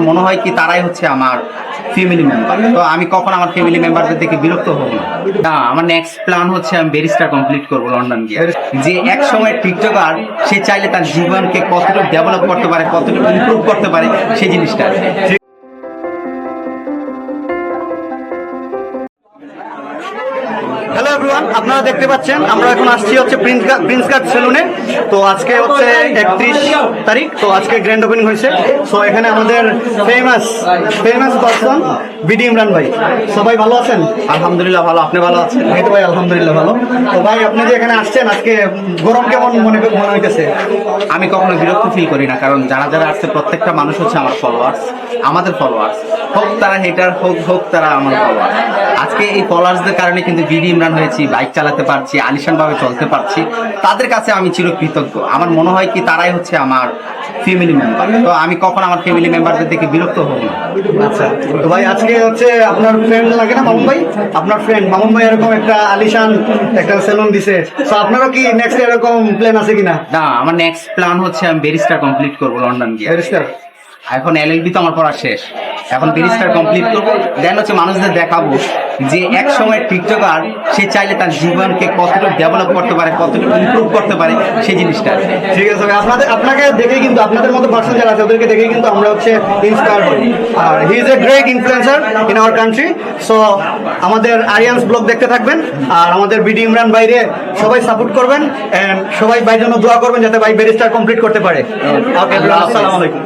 মনে হয় কি তারাই হচ্ছে আমার ফ্যামিলি মেম্বার। তো আমি কখন আমার ফ্যামিলি মেম্বারদের থেকে বিরক্ত হব না। আমার নেক্সট প্ল্যান হচ্ছে আমি ব্যারিস্টার কমপ্লিট করবো লন্ডন গিয়ে। যে এক সময় টিকটকার, সে চাইলে তার জীবনকে কতটুকু ডেভেলপ করতে পারে, কতটুকু ইমপ্রুভ করতে পারে, সেই জিনিসটা। হ্যালো এভরিওয়ান, আপনারা দেখতে পাচ্ছেন আমরা এখন আসছি হচ্ছে প্রিন্স কাট সেলুনে। তো আজকে হচ্ছে 31 তারিখ, তো আজকে গ্র্যান্ড ওপেনিং হয়েছে। সো এখানে আমাদের ফেমাস পারসন বিডি ইমরান ভাই। সবাই ভালো আছেন? আলহামদুলিল্লাহ ভালো, আপনি ভালো আছেন? এই তো ভাই আলহামদুলিল্লাহ ভালো। তো ভাই আপনি যে এখানে আসছেন, আজকে গরম কেমন মনে হইতেছে? আমি কখনো বিরক্ত ফিল করি না, কারণ যারা যারা আসছে প্রত্যেকটা মানুষ হচ্ছে আমার ফলোয়ার্স, আমাদের ফলোয়ার্স। হোক তারা হেটার, হোক তারা আমার ফলোয়ার। আজকে এই ফলোয়ার্সদের কারণে কিন্তু বিডি ইমরান হয়েছি, বাইক চালাতে পারছি, আলিশান ভাবে চলতে পারছি। তাদের কাছে আমি চিরকৃতজ্ঞ। আমার মনে হয় কি তারাই হচ্ছে আমার ফ্যামিলি মেম্বার। তো আমি কখন আমার ফ্যামিলি মেম্বারদের থেকে বিরক্ত হব না। আচ্ছা, তো ভাই আজকে হচ্ছে আপনার ফ্রেন্ড লাগে না মামুন ভাই? আপনার ফ্রেন্ড মামুন ভাই এরকম একটা আলিশান একটা সেলুন দিছে। তো আপনারও কি নেক্সট এরকম প্ল্যান আছে কিনা? না, আমার নেক্সট প্ল্যান হচ্ছে আমি ব্যারিস্টার কমপ্লিট করবো লন্ডন গিয়ে। ব্যারিস্টার? এখন এলএলবি তো আমার পড়া শেষ, এখন ব্যারিস্টার কমপ্লিট করবো। দেন হচ্ছে মানুষদের দেখাবো যে এক সময় টিকটকার, সে চাইলে তার জীবনকে কতটুকু ডেভেলপ করতে পারে, কতটুকু ইমপ্রুভ করতে পারে, সেই জিনিসটা। ঠিক আছে ভাই, আপনাকে দেখেই কিন্তু, আপনাদের মতো পার্সন যারা আছে ওদেরকে দেখেই কিন্তু আমরা হচ্ছে ইন্সপায়ার হই। আর he is a great influencer in our country. So আমাদের আরিয়ান্স ব্লগ দেখতে থাকবেন, আর আমাদের বিডি ইমরান ভাইরে সবাই সাপোর্ট করবেন, এন্ড সবাই ভাইয়ের জন্য দোয়া করবেন যাতে ভাই ব্যারিস্টার কমপ্লিট করতে পারে। ওকে, আসসালামু আলাইকুম।